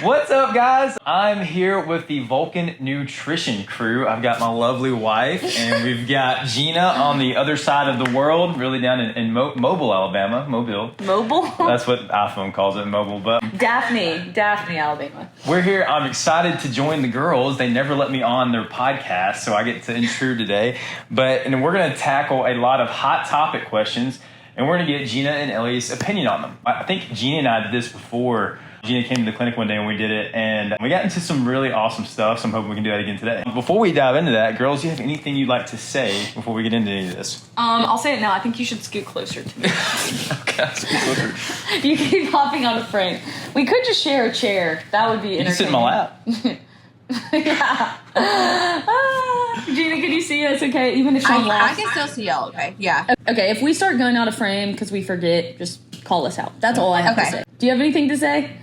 What's up, guys? I'm here with the Vulcan nutrition crew. I've got my lovely wife, and we've got Geena on the other side of the world, really down in Mobile, Alabama. Mobile? That's what iPhone calls it, mobile. But Daphne, Alabama. We're here. I'm excited to join the girls. They never let me on their podcast, so I get to intrude today. And we're going to tackle a lot of hot topic questions, and we're going to get Geena and Ellie's opinion on them. I think Geena and I did this before. Geena came to the clinic one day and we did it, and we got into some really awesome stuff, so I'm hoping we can do that again today. Before we dive into that, girls, do you have anything you'd like to say before we get into any of this? I'll say it now. I think you should scoot closer to me. Okay, I'll scoot closer. You keep hopping on a frame. We could just share a chair. That would be entertaining. You can sit in my lap. Yeah. Geena, can you see us okay? Even if Sean laughs. I can still see y'all, okay? Yeah. Okay, if we start going out of frame because we forget, just call us out. That's all I have to say. Do you have anything to say?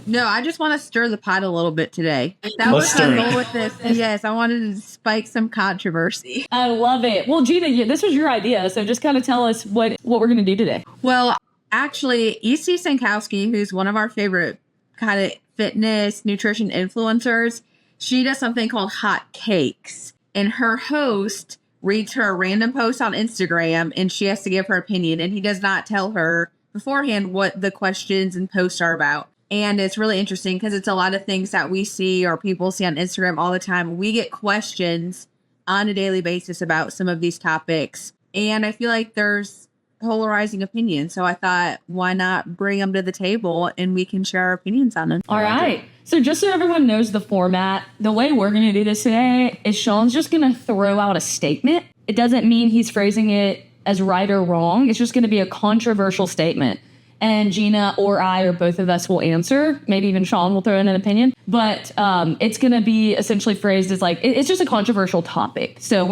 No, I just want to stir the pot a little bit today. That was my goal with this. Yes, I wanted to spike some controversy. I love it. Well, Geena, this was your idea, so just kind of tell us what we're going to do today. Well, actually, E.C. Sankowski, who's one of our favorite kind of fitness, nutrition influencers, she does something called Hot Cakes. And her host reads her a random post on Instagram, and she has to give her opinion. And he does not tell her beforehand what the questions and posts are about. And it's really interesting because it's a lot of things that we see or people see on Instagram all the time. We get questions on a daily basis about some of these topics. And I feel like there's polarizing opinions. So I thought, why not bring them to the table and we can share our opinions on them. All right. So just so everyone knows the format, the way we're going to do this today is Sean's just going to throw out a statement. It doesn't mean he's phrasing it as right or wrong. It's just going to be a controversial statement. And Geena or I or both of us will answer. Maybe even Sean will throw in an opinion. But it's going to be essentially phrased as like, it's just a controversial topic. So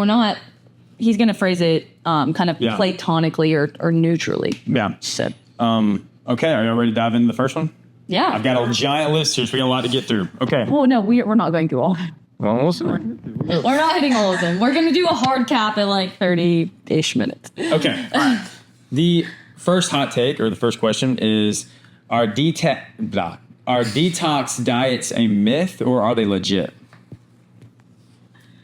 he's going to phrase it kind of platonically or neutrally. Yeah. So, okay, are you ready to dive into the first one? Yeah. I've got a giant list here, so we got a lot to get through. Okay. Well, no, we're not going through all of them. Well, we'll see. We're not hitting all of them. We're going to do a hard cap at like 30-ish minutes. Okay. All right. The first hot take, or the first question is, are detox diets a myth or are they legit?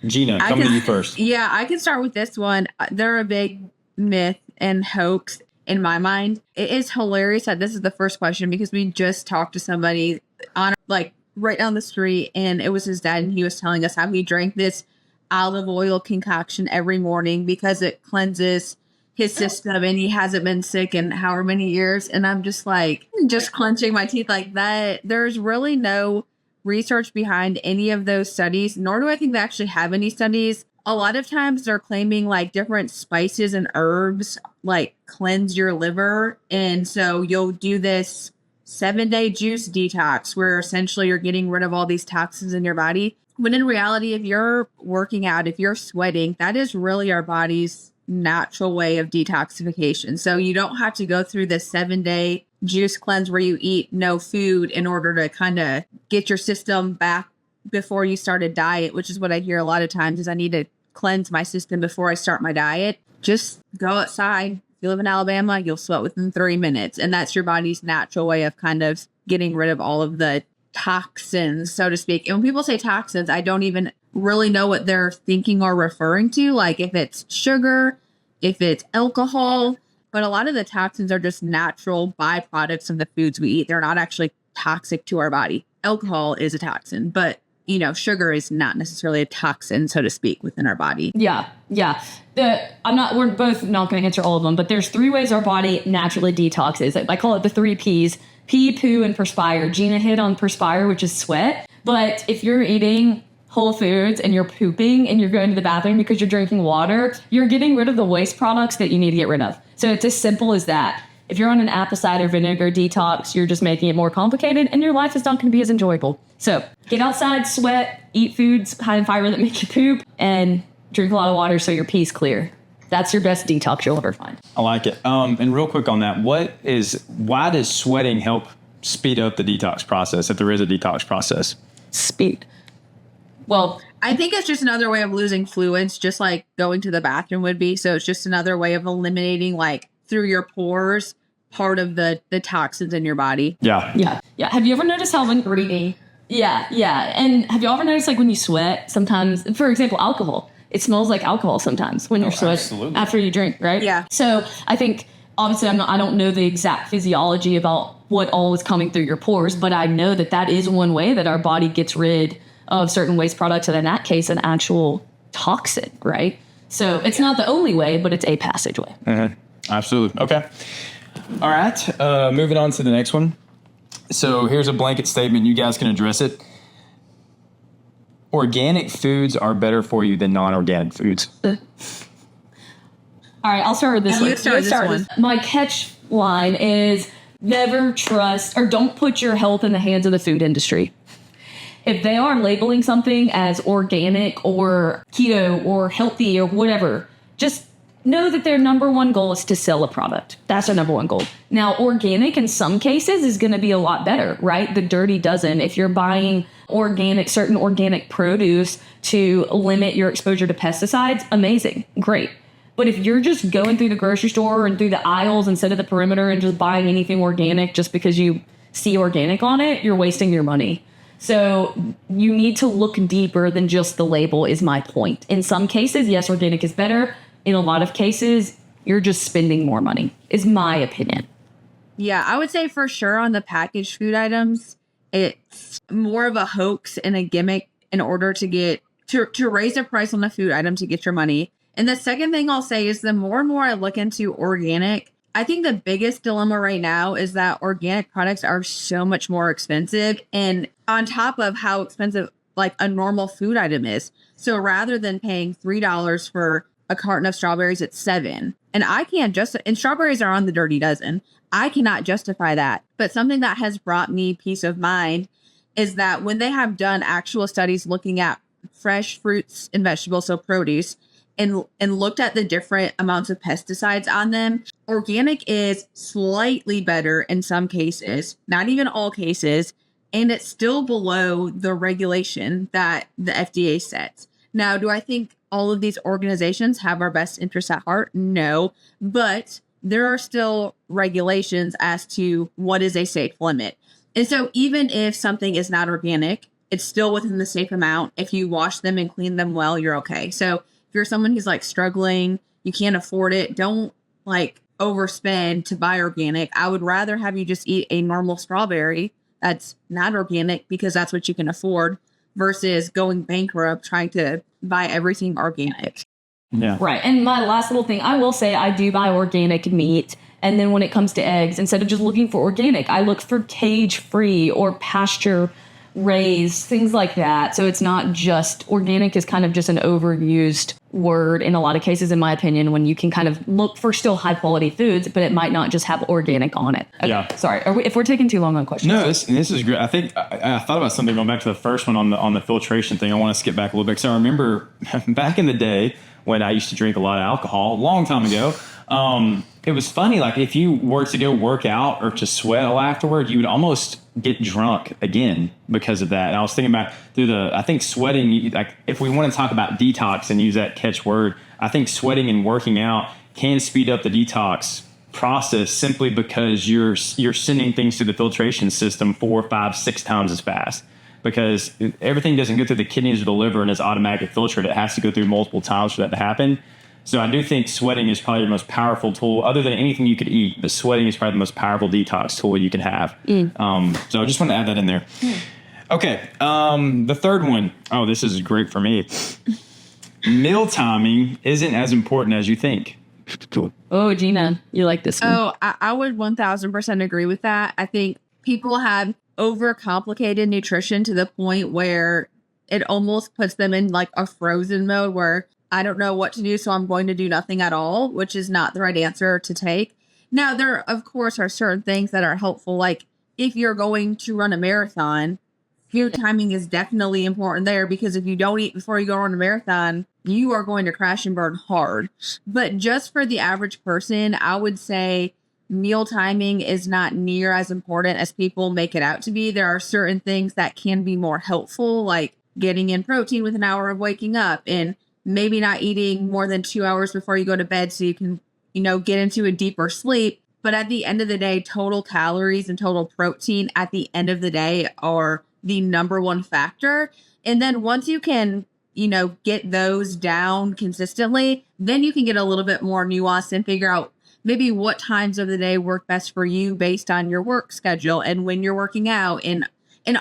Geena, coming to you first. Yeah, I can start with this one. They're a big myth and hoax in my mind. It is hilarious that this is the first question because we just talked to somebody on right down the street, and it was his dad, and he was telling us how he drank this olive oil concoction every morning because it cleanses his system and he hasn't been sick in however many years. And I'm just clenching my teeth like that. There's really no research behind any of those studies, nor do I think they actually have any studies. A lot of times they're claiming like different spices and herbs like cleanse your liver. And so you'll do this 7-day juice detox where essentially you're getting rid of all these toxins in your body. When in reality, if you're working out, if you're sweating, that is really our body's natural way of detoxification. So you don't have to go through this 7-day juice cleanse where you eat no food in order to kind of get your system back before you start a diet, which is what I hear a lot of times is I need to cleanse my system before I start my diet. Just go outside. If you live in Alabama, you'll sweat within 3 minutes. And that's your body's natural way of kind of getting rid of all of the toxins, so to speak. And when people say toxins, I don't even really know what they're thinking or referring to. Like if it's sugar, if it's alcohol, but a lot of the toxins are just natural byproducts of the foods we eat. They're not actually toxic to our body. Alcohol is a toxin, but sugar is not necessarily a toxin, so to speak, within our body. Yeah. We're both not going to answer all of them, but there's 3 ways our body naturally detoxes. I call it the 3 Ps: pee, poo, and perspire. Geena hit on perspire, which is sweat. But if you're eating Whole Foods and you're pooping and you're going to the bathroom because you're drinking water, you're getting rid of the waste products that you need to get rid of. So it's as simple as that. If you're on an apple cider vinegar detox, you're just making it more complicated and your life is not going to be as enjoyable. So get outside, sweat, eat foods high in fiber that make you poop, and drink a lot of water so your pee's clear. That's your best detox you'll ever find. I like it. And real quick on that, why does sweating help speed up the detox process, if there is a detox process? Speed. Well, I think it's just another way of losing fluids, just like going to the bathroom would be. So it's just another way of eliminating, like, through your pores, part of the toxins in your body. Yeah. Have you ever noticed how when you're reading, Yeah, yeah. And have you ever noticed, like, when you sweat, sometimes, for example, alcohol, it smells like alcohol sometimes when you're sweating absolutely. after you drink, right? Yeah. So I think, obviously, I don't know the exact physiology about what all is coming through your pores, but I know that that is one way that our body gets rid of certain waste products, and in that case, an actual toxin, right? So it's not the only way, but it's a passageway. Absolutely. Okay. All right. Moving on to the next one. So here's a blanket statement. You guys can address it. Organic foods are better for you than non-organic foods. All right, I'll start with this one. You start with this one. My catch line is never trust or don't put your health in the hands of the food industry. If they are labeling something as organic or keto or healthy or whatever, just know that their number one goal is to sell a product. That's their number one goal. Now, organic in some cases is going to be a lot better, right? The dirty dozen. If you're buying certain organic produce to limit your exposure to pesticides, amazing, great. But if you're just going through the grocery store and through the aisles instead of the perimeter and just buying anything organic just because you see organic on it, you're wasting your money. So you need to look deeper than just the label is my point. In some cases, yes, organic is better. In a lot of cases, you're just spending more money, is my opinion. Yeah, I would say for sure on the packaged food items, it's more of a hoax and a gimmick in order to get to raise the price on the food item to get your money. And the second thing I'll say is the more and more I look into organic, I think the biggest dilemma right now is that organic products are so much more expensive, and on top of how expensive like a normal food item is. So rather than paying $3 for a carton of strawberries, it's $7. And I can't and strawberries are on the dirty dozen. I cannot justify that. But something that has brought me peace of mind is that when they have done actual studies looking at fresh fruits and vegetables, so produce, and looked at the different amounts of pesticides on them, organic is slightly better in some cases, not even all cases, and it's still below the regulation that the FDA sets. Now, do I think all of these organizations have our best interests at heart? No, but there are still regulations as to what is a safe limit. And so even if something is not organic, it's still within the safe amount. If you wash them and clean them well, you're okay. So if you're someone who's like struggling, you can't afford it, don't like overspend to buy organic. I would rather have you just eat a normal strawberry that's not organic because that's what you can afford versus going bankrupt trying to buy everything organic. Yeah. Right. And my last little thing, I will say I do buy organic meat. And then when it comes to eggs, instead of just looking for organic, I look for cage-free or pasture raised, things like that. So it's not just organic is kind of just an overused word in a lot of cases, in my opinion, when you can kind of look for still high quality foods, but it might not just have organic on it. Okay, yeah. Sorry. If we're taking too long on questions. No, this is great. I think I thought about something going back to the first one on the filtration thing. I want to skip back a little bit because I remember back in the day when I used to drink a lot of alcohol, a long time ago. It was funny, like if you were to go work out or to sweat afterward, you would almost get drunk again because of that. And I was thinking about I think sweating, like if we want to talk about detox and use that catchword, I think sweating and working out can speed up the detox process simply because you're sending things through the filtration system 4, 5, 6 times as fast. Because everything doesn't go through the kidneys or the liver and is automatically filtered. It has to go through multiple times for that to happen. So I do think sweating is probably the most powerful tool, other than anything you could eat. But sweating is probably the most powerful detox tool you can have. So I just want to add that in there. Okay, the third one. Oh, this is great for me. Meal timing isn't as important as you think. Cool. Oh, Geena, you like this one. Oh, I would 1000% agree with that. I think people have overcomplicated nutrition to the point where it almost puts them in like a frozen mode where I don't know what to do, so I'm going to do nothing at all, which is not the right answer to take. Now, there, of course, are certain things that are helpful. Like if you're going to run a marathon, food timing is definitely important there, because if you don't eat before you go run a marathon, you are going to crash and burn hard. But just for the average person, I would say meal timing is not near as important as people make it out to be. There are certain things that can be more helpful, like getting in protein with an hour of waking up and maybe not eating more than 2 hours before you go to bed so you can, get into a deeper sleep. But at the end of the day, total calories and total protein at the end of the day are the number one factor. And then once you can, get those down consistently, then you can get a little bit more nuanced and figure out maybe what times of the day work best for you based on your work schedule and when you're working out and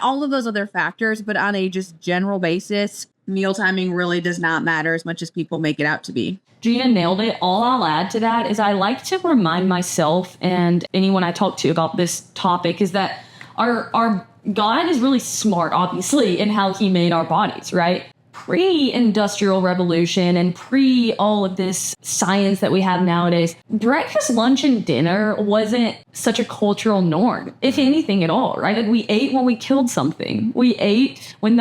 all of those other factors. But on a just general basis, meal timing really does not matter as much as people make it out to be. Geena nailed it. All I'll add to that is I like to remind myself and anyone I talk to about this topic is that our God is really smart, obviously, in how he made our bodies, right? Pre-industrial revolution and pre all of this science that we have nowadays, breakfast, lunch, and dinner wasn't such a cultural norm, if anything at all, right? Like we ate when we killed something. We ate when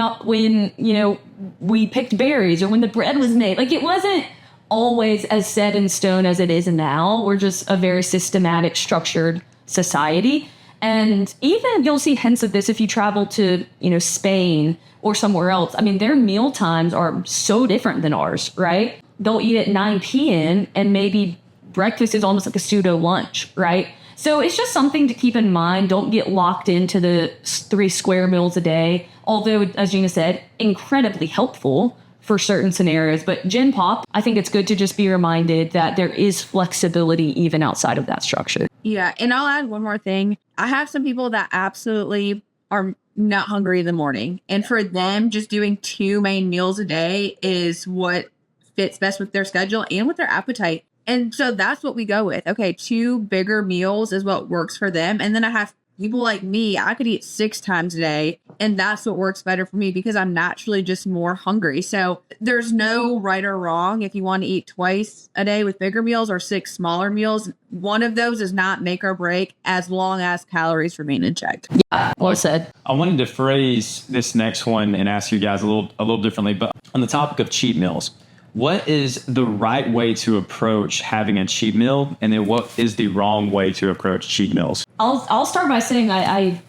we picked berries or when the bread was made. Like it wasn't always as set in stone as it is now. We're just a very systematic, structured society. And even you'll see hints of this if you travel to, Spain or somewhere else. I mean, their meal times are so different than ours, right? They'll eat at 9 p.m. and maybe breakfast is almost like a pseudo lunch, right? So it's just something to keep in mind. Don't get locked into the 3 square meals a day. Although, as Geena said, incredibly helpful for certain scenarios. But Gen Pop, I think it's good to just be reminded that there is flexibility even outside of that structure. Yeah. And I'll add one more thing. I have some people that absolutely are not hungry in the morning. And for them, just doing 2 main meals a day is what fits best with their schedule and with their appetite. And so that's what we go with. Okay, 2 bigger meals is what works for them. And then I have people like me, I could eat 6 times a day. And that's what works better for me because I'm naturally just more hungry. So there's no right or wrong if you want to eat twice a day with bigger meals or 6 smaller meals. One of those does not make or break as long as calories remain in check. Yeah, well said. I wanted to phrase this next one and ask you guys a little differently, but on the topic of cheat meals, what is the right way to approach having a cheat meal, and then what is the wrong way to approach cheat meals? I'll start by saying I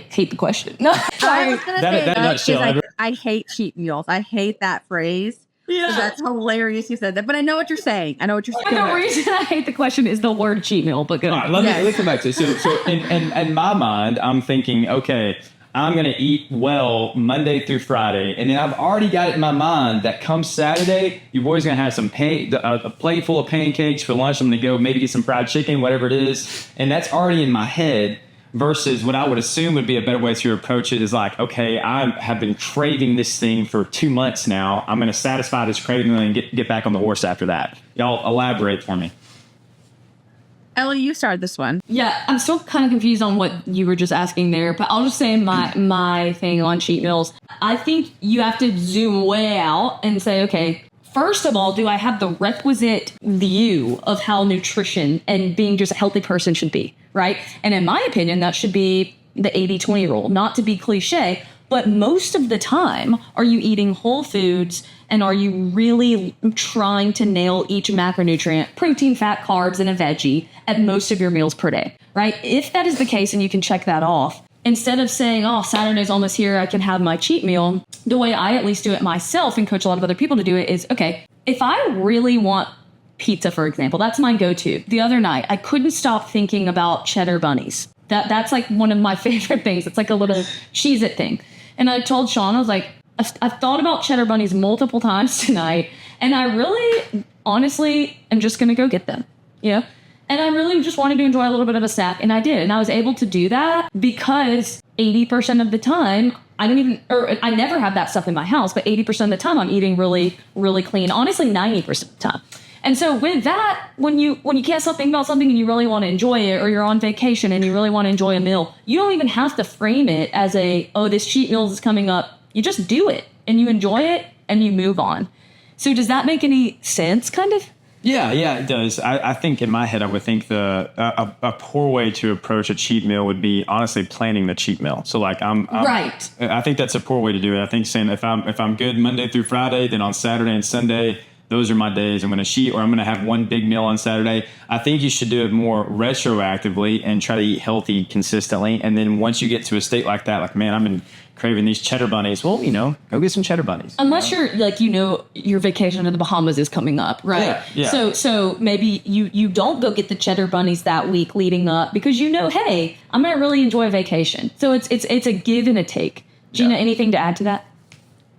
hate the question. No, I was going to say that nutshell, because I hate cheat meals. I hate that phrase. Yeah. That's hilarious you said that, but I know what you're saying. The reason I hate the question is the word cheat meal, but good. All right, let me come back to it. So in my mind, I'm thinking, okay, I'm going to eat well Monday through Friday. And then I've already got it in my mind that come Saturday, your boy's going to have a plate full of pancakes for lunch. I'm going to go maybe get some fried chicken, whatever it is. And that's already in my head versus what I would assume would be a better way to approach it is like, okay, I have been craving this thing for 2 months now. I'm going to satisfy this craving and get back on the horse after that. Y'all elaborate for me. Ellie, you started this one. Yeah, I'm still kind of confused on what you were just asking there, but I'll just say my thing on cheat meals. I think you have to zoom way out and say, okay, first of all, do I have the requisite view of how nutrition and being just a healthy person should be, right? And in my opinion, that should be the 80-20 rule, not to be cliche, but most of the time, are you eating whole foods and are you really trying to nail each macronutrient, protein, fat, carbs, and a veggie at most of your meals per day, right? If that is the case and you can check that off, instead of saying, oh, Saturday's almost here, I can have my cheat meal, the way I at least do it myself and coach a lot of other people to do it is, okay, if I really want pizza, for example, that's my go-to. The other night, I couldn't stop thinking about cheddar bunnies. That's like one of my favorite things. It's like a little Cheez-It thing. And I told Sean, I was like, I've thought about cheddar bunnies multiple times tonight, and I really, honestly, am just going to go get them, And I really just wanted to enjoy a little bit of a snack, and I did. And I was able to do that because 80% of the time, I never have that stuff in my house, but 80% of the time I'm eating really, really clean. Honestly, 90% of the time. And so with that, when you can't stop thinking about something and you really want to enjoy it, or you're on vacation and you really want to enjoy a meal, you don't even have to frame it as this cheat meal is coming up. You just do it and you enjoy it and you move on. So does that make any sense, kind of? Yeah, it does. I think in my head, I would think a poor way to approach a cheat meal would be honestly planning the cheat meal. So like right. I think that's a poor way to do it. I think saying if I'm good Monday through Friday, then on Saturday and Sunday, those are my days. I'm going to cheat, or I'm going to have one big meal on Saturday. I think you should do it more retroactively and try to eat healthy consistently. And then once you get to a state like that, like, man, I'm craving these cheddar bunnies. Well, go get some cheddar bunnies. Unless you're like, your vacation to the Bahamas is coming up, right? Yeah. So maybe you don't go get the cheddar bunnies that week leading up because hey, I'm going to really enjoy a vacation. So it's a give and a take. Geena, anything to add to that?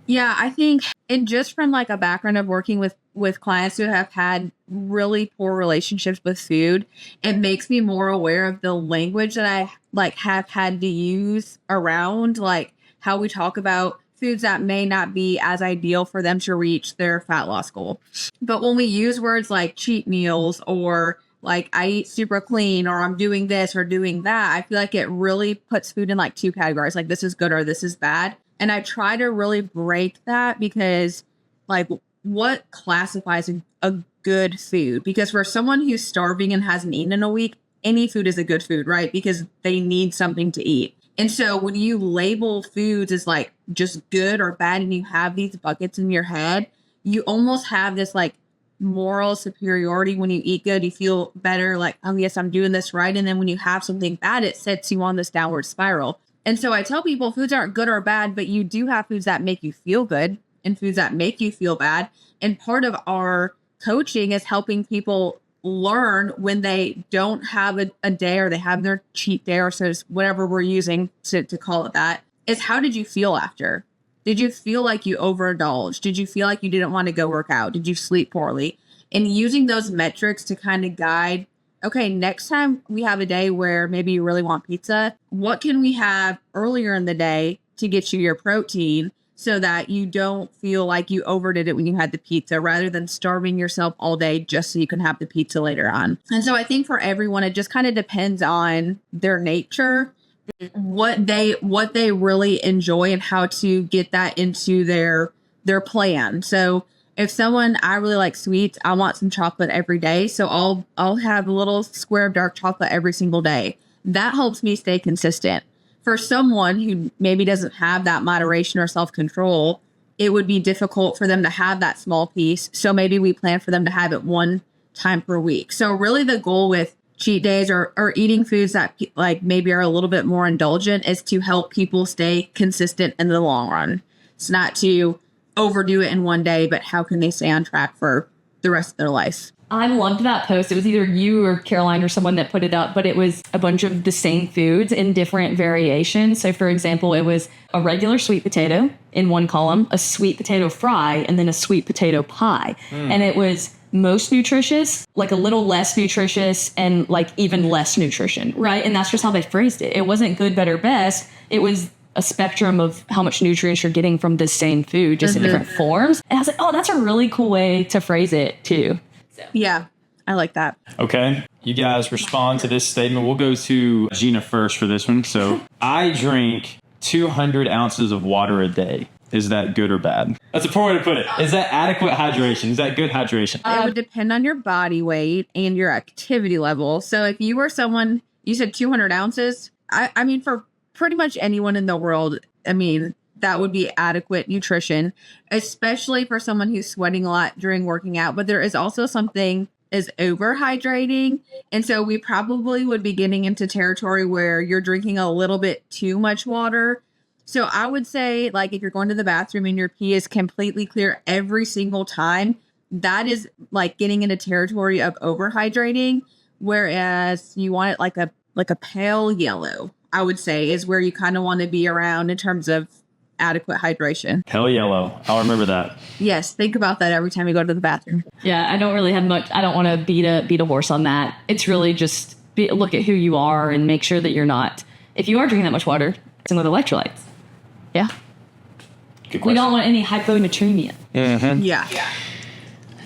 Yeah, I think, and just from like a background of working with clients who have had really poor relationships with food, it makes me more aware of the language that I like have had to use around like how we talk about foods that may not be as ideal for them to reach their fat loss goal. But when we use words like cheat meals or like I eat super clean or I'm doing this or doing that, I feel like it really puts food in like two categories, like this is good or this is bad. And I try to really break that because like what classifies a good food? Because for someone who's starving and hasn't eaten in a week, any food is a good food, right? Because they need something to eat. And so when you label foods as like just good or bad and you have these buckets in your head, you almost have this like moral superiority. When you eat good, you feel better, like, oh yes, I'm doing this right. And then when you have something bad, it sets you on this downward spiral. And so I tell people foods aren't good or bad, but you do have foods that make you feel good and foods that make you feel bad. And part of our coaching is helping people learn when they don't have a day or they have their cheat day or so whatever we're using to call it that, is how did you feel after? Did you feel like you overindulged? Did you feel like you didn't want to go work out? Did you sleep poorly? And using those metrics to kind of guide, okay, next time we have a day where maybe you really want pizza, what can we have earlier in the day to get you your protein so that you don't feel like you overdid it when you had the pizza rather than starving yourself all day just so you can have the pizza later on. And so I think for everyone, it just kind of depends on their nature, what they really enjoy and how to get that into their plan. So if I really like sweets, I want some chocolate every day. So I'll have a little square of dark chocolate every single day. That helps me stay consistent. For someone who maybe doesn't have that moderation or self-control, it would be difficult for them to have that small piece. So maybe we plan for them to have it one time per week. So really the goal with cheat days or eating foods that like maybe are a little bit more indulgent is to help people stay consistent in the long run. It's not to overdo it in one day, but how can they stay on track for the rest of their life? I loved that post. It was either you or Caroline or someone that put it up, but it was a bunch of the same foods in different variations. So for example, it was a regular sweet potato in one column, a sweet potato fry, and then a sweet potato pie. And it was most nutritious, like a little less nutritious, and like even less nutrition, right? And that's just how they phrased it. It wasn't good, better, best. It was a spectrum of how much nutrients you're getting from the same food, just in different forms. And I was like, oh, that's a really cool way to phrase it too. So. Yeah, I like that. Okay. You guys respond to this statement. We'll go to Geena first for this one. So I drink 200 ounces of water a day. Is that good or bad? That's a poor way to put it. Is that adequate hydration? Is that good hydration? It would depend on your body weight and your activity level. So if you were someone, you said 200 ounces. I mean, for pretty much anyone in the world, I mean, that would be adequate nutrition, especially for someone who's sweating a lot during working out. But there is also something as overhydrating. And so we probably would be getting into territory where you're drinking a little bit too much water. So I would say, like, if you're going to the bathroom and your pee is completely clear every single time, that is like getting into territory of overhydrating. Whereas you want it like a pale yellow, I would say, is where you kind of want to be around in terms of adequate hydration. Hell yellow. I'll remember that. Yes, think about that every time you go to the bathroom. Yeah, I don't really have much. I don't want to beat a horse on that. It's really just look at who you are and make sure that you're not. If you are drinking that much water, it's with electrolytes. Yeah. Good question. We don't want any hyponatremia. Mm-hmm. Yeah.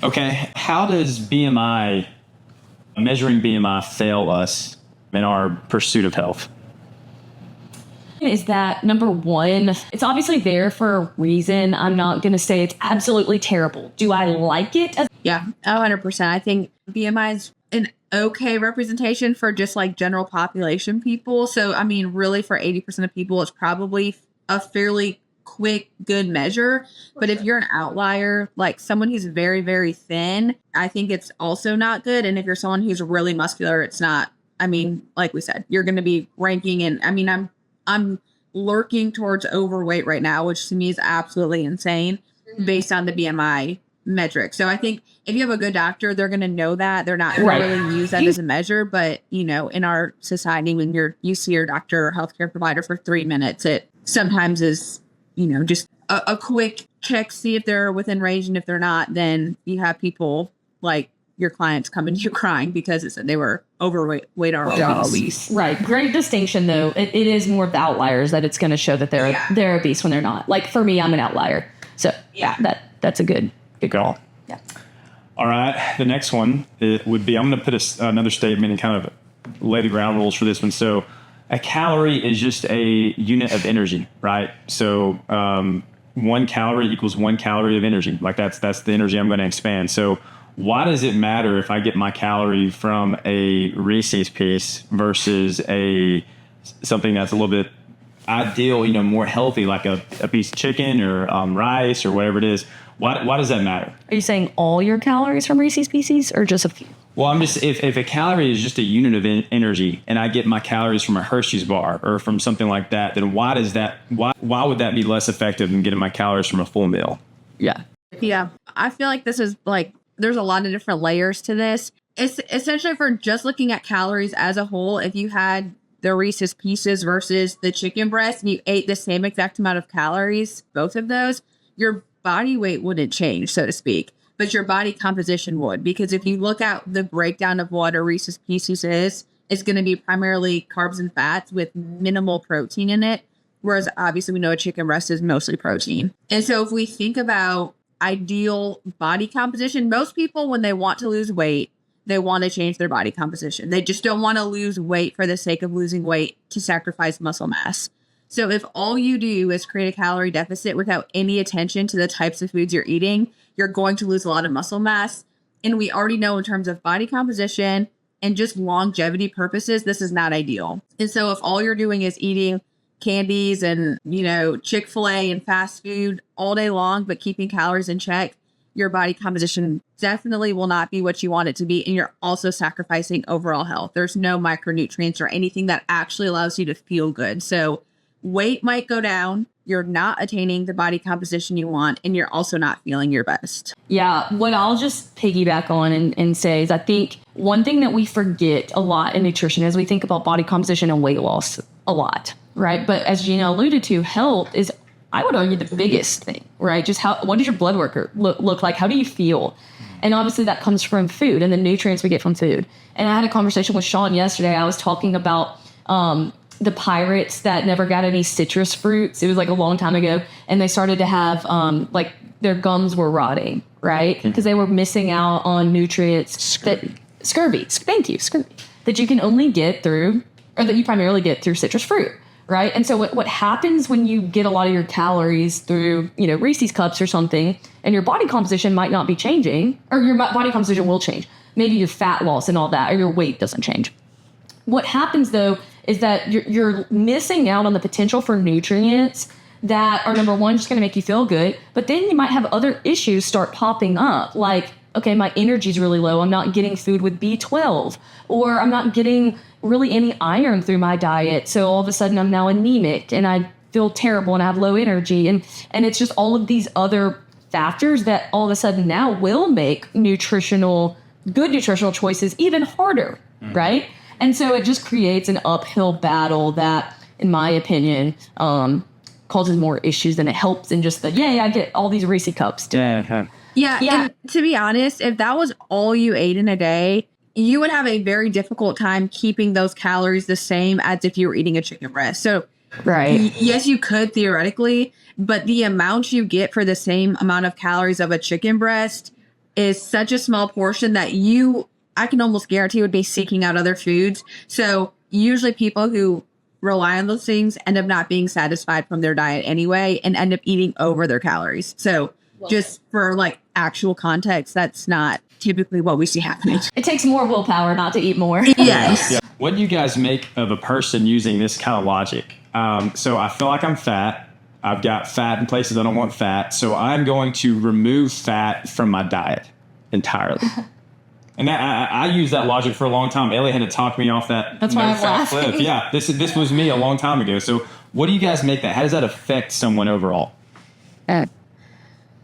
Okay. How does measuring BMI fail us in our pursuit of health? Is that number one, it's obviously there for a reason. I'm not going to say it's absolutely terrible. Do I like it? Yeah, 100%. I think BMI is an okay representation for just like general population people. So, I mean, really for 80% of people, it's probably a fairly quick, good measure. But if you're an outlier, like someone who's very, very thin, I think it's also not good. And if you're someone who's really muscular, it's not. I mean, like we said, you're going to be ranking. And I mean, I'm lurking towards overweight right now, which to me is absolutely insane based on the BMI metric. So I think if you have a good doctor, they're going to know that. They're not going to really use that as a measure. But, you know, in our society, when you see your doctor or healthcare provider for 3 minutes, it sometimes is, you know, just a quick check, see if they're within range. And if they're not, then you have people like your clients coming to you crying because it said they were overweight or obese. Right. Great distinction, though. It is more of the outliers that it's going to show that they're obese when they're not. Like for me, I'm an outlier. So that's a good call. Yeah. All right. The next one would be, I'm going to put another statement and kind of lay the ground rules for this one. So a calorie is just a unit of energy, right? So 1 calorie equals 1 calorie of energy. Like that's the energy I'm going to expand. So why does it matter if I get my calorie from a Reese's piece versus something that's a little bit ideal, you know, more healthy, like a piece of chicken or rice or whatever it is? Why does that matter? Are you saying all your calories from Reese's Pieces or just a few? Well, I'm just, if a calorie is just a unit of energy and I get my calories from a Hershey's bar or from something like that, then why would that be less effective than getting my calories from a full meal? Yeah. Yeah. I feel like this is like, there's a lot of different layers to this. It's essentially for just looking at calories as a whole. If you had the Reese's Pieces versus the chicken breast and you ate the same exact amount of calories, both of those, your body weight wouldn't change, so to speak, but your body composition would. Because if you look at the breakdown of what a Reese's Pieces is, it's going to be primarily carbs and fats with minimal protein in it. Whereas obviously we know a chicken breast is mostly protein. And so if we think about ideal body composition, most people, when they want to lose weight, they want to change their body composition. They just don't want to lose weight for the sake of losing weight to sacrifice muscle mass. So if all you do is create a calorie deficit without any attention to the types of foods you're eating, you're going to lose a lot of muscle mass. And we already know in terms of body composition and just longevity purposes, this is not ideal. And so if all you're doing is eating candies and, you know, Chick-fil-A and fast food all day long, but keeping calories in check, your body composition definitely will not be what you want it to be. And you're also sacrificing overall health. There's no micronutrients or anything that actually allows you to feel good. So weight might go down. You're not attaining the body composition you want, and you're also not feeling your best. Yeah, what I'll just piggyback on and say is I think one thing that we forget a lot in nutrition is we think about body composition and weight loss a lot, right? But as Geena alluded to, health is, I would argue, the biggest thing, right? Just what does your blood work look like? How do you feel? And obviously that comes from food and the nutrients we get from food. And I had a conversation with Sean yesterday. I was talking about the pirates that never got any citrus fruits. It was like a long time ago. And they started to have like their gums were rotting, right? Because they were missing out on nutrients. Scurvy. Thank you. Scurvy. That you can only get through, or that you primarily get through citrus fruit, right? And so what happens when you get a lot of your calories through, you know, Reese's cups or something, and your body composition might not be changing, or your body composition will change. Maybe your fat loss and all that, or your weight doesn't change. What happens, though, is that you're missing out on the potential for nutrients that are, number one, just going to make you feel good. But then you might have other issues start popping up. Like, okay, my energy's really low. I'm not getting food with B12. Or I'm not getting really any iron through my diet. So all of a sudden I'm now anemic and I feel terrible and I have low energy. And it's just all of these other factors that all of a sudden now will make good nutritional choices even harder, right? And so it just creates an uphill battle that, in my opinion, causes more issues than it helps in just I get all these Reese's cups. Yeah. And to be honest, if that was all you ate in a day, you would have a very difficult time keeping those calories the same as if you were eating a chicken breast. So, right. Yes, you could theoretically, but the amount you get for the same amount of calories of a chicken breast is such a small portion that I can almost guarantee would be seeking out other foods. So usually people who rely on those things end up not being satisfied from their diet anyway and end up eating over their calories. So just for like actual context, that's not typically what we see happening. It takes more willpower not to eat more. Yes. Yeah. What do you guys make of a person using this kind of logic? So I feel like I'm fat. I've got fat in places I don't want fat. So I'm going to remove fat from my diet entirely. And I used that logic for a long time. Ellie had to talk me off that That's why I'm laughing. cliff. Yeah, this was me a long time ago. So what do you guys make that? How does that affect someone overall?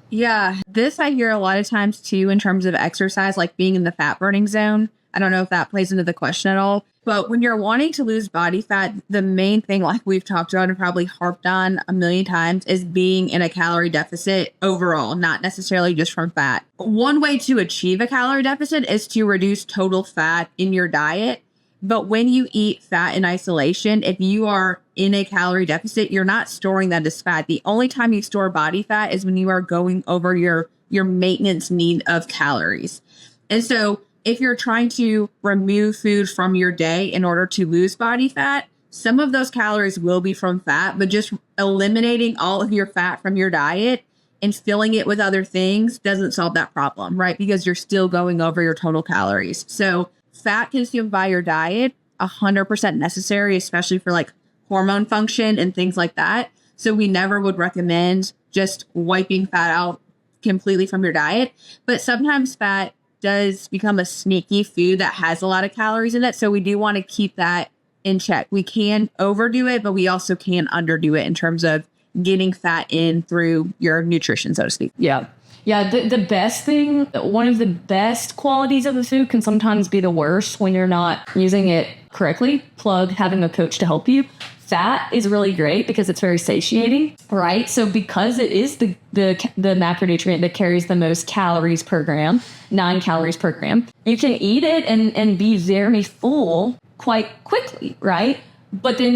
Yeah, this I hear a lot of times too in terms of exercise, like being in the fat burning zone. I don't know if that plays into the question at all. But when you're wanting to lose body fat, the main thing, like we've talked about and probably harped on a million times, is being in a calorie deficit overall, not necessarily just from fat. One way to achieve a calorie deficit is to reduce total fat in your diet. But when you eat fat in isolation, if you are in a calorie deficit, you're not storing that as fat. The only time you store body fat is when you are going over your maintenance need of calories. And so if you're trying to remove food from your day in order to lose body fat, some of those calories will be from fat, but just eliminating all of your fat from your diet and filling it with other things doesn't solve that problem, right? Because you're still going over your total calories. So fat consumed by your diet, 100% necessary, especially for like hormone function and things like that. So we never would recommend just wiping fat out completely from your diet. But sometimes fat does become a sneaky food that has a lot of calories in it. So we do want to keep that in check. We can overdo it, but we also can underdo it in terms of getting fat in through your nutrition, so to speak. Yeah. Yeah, the best thing, one of the best qualities of the food can sometimes be the worst when you're not using it correctly. Plug having a coach to help you. Fat is really great because it's very satiating, right? So because it is the macronutrient that carries the most calories per gram, 9 calories per gram, you can eat it and be very full quite quickly, right? But then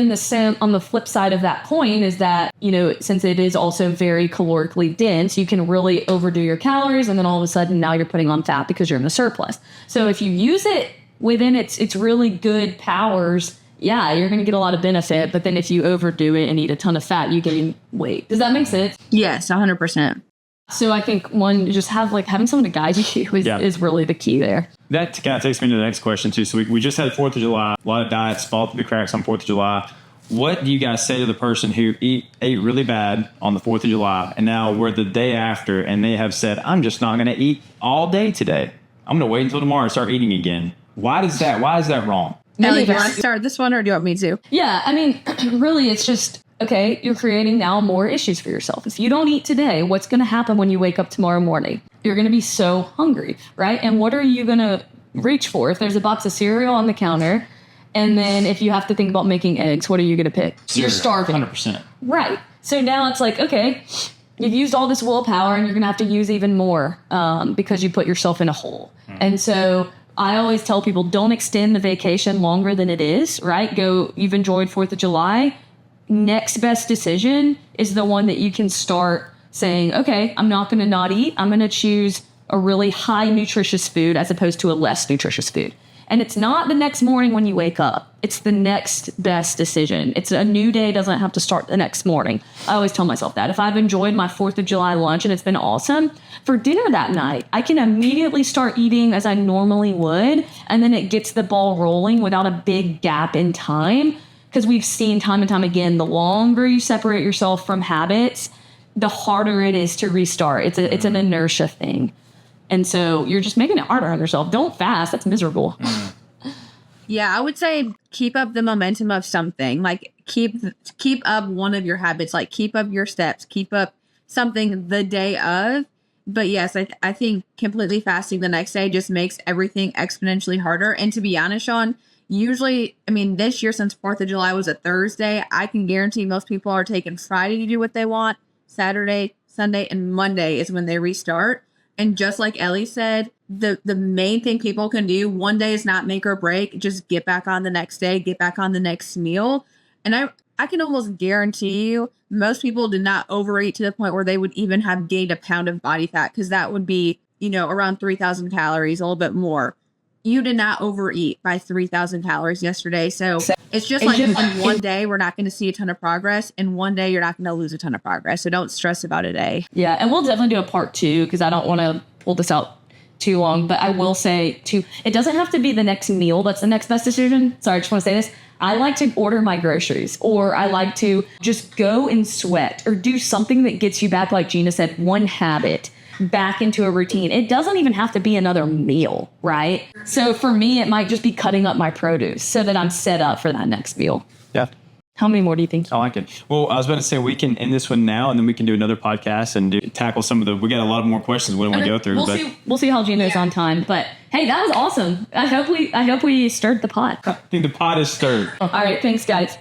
on the flip side of that coin is that, since it is also very calorically dense, you can really overdo your calories. And then all of a sudden now you're putting on fat because you're in the surplus. So if you use it within its really good powers, yeah, you're going to get a lot of benefit. But then if you overdo it and eat a ton of fat, you gain weight. Does that make sense? Yes, 100%. So I think just having someone to guide you is really the key there. That kind of takes me to the next question too. So we just had 4th of July, a lot of diets fall through the cracks on 4th of July. What do you guys say to the person who ate really bad on the 4th of July and now we're the day after and they have said, I'm just not going to eat all day today. I'm going to wait until tomorrow and start eating again. Why is that wrong? Ellie, do you want to start this one or do you want me to? Yeah, I mean, really, it's just, okay, you're creating now more issues for yourself. If you don't eat today, what's going to happen when you wake up tomorrow morning? You're going to be so hungry, right? And what are you going to reach for? If there's a box of cereal on the counter, and then if you have to think about making eggs, what are you going to pick? Cereal, you're starving. 100%. Right. So now it's like, okay, you've used all this willpower and you're going to have to use even more because you put yourself in a hole. And so I always tell people, don't extend the vacation longer than it is, right? You've enjoyed 4th of July. Next best decision is the one that you can start saying, okay, I'm not going to not eat. I'm going to choose a really high nutritious food as opposed to a less nutritious food. And it's not the next morning when you wake up. It's the next best decision. It's a new day, doesn't have to start the next morning. I always tell myself that. If I've enjoyed my 4th of July lunch and it's been awesome, for dinner that night, I can immediately start eating as I normally would. And then it gets the ball rolling without a big gap in time. Because we've seen time and time again, the longer you separate yourself from habits, the harder it is to restart. It's an inertia thing. And so you're just making it harder on yourself. Don't fast. That's miserable. Yeah, I would say keep up the momentum of something. Like keep up one of your habits. Like keep up your steps. Keep up something the day of. But yes, I think completely fasting the next day just makes everything exponentially harder. And to be honest, Sean, usually, I mean, this year since 4th of July was a Thursday, I can guarantee most people are taking Friday to do what they want. Saturday, Sunday, and Monday is when they restart. And just like Ellie said, the main thing people can do one day is not make or break. Just get back on the next day, get back on the next meal. And I can almost guarantee you most people did not overeat to the point where they would even have gained a pound of body fat, because that would be, around 3,000 calories, a little bit more. You did not overeat by 3,000 calories yesterday. So it's just like in one day, we're not going to see a ton of progress. And one day, you're not going to lose a ton of progress. So don't stress about a day. Yeah. And we'll definitely do a part 2 because I don't want to pull this out too long, but I will say too, it doesn't have to be the next meal that's the next best decision. Sorry, I just want to say this. I like to order my groceries, or I like to just go and sweat or do something that gets you back, like Geena said, one habit back into a routine. It doesn't even have to be another meal, right? So for me, it might just be cutting up my produce so that I'm set up for that next meal. Yeah. How many more do you think? I like it. Well, I was about to say we can end this one now, and then we can do another podcast and tackle some of the. We got a lot more questions we don't want to go through. We'll see how Geena is on time. But hey, that was awesome. I hope we stirred the pot. I think the pot is stirred. All right, thanks, guys.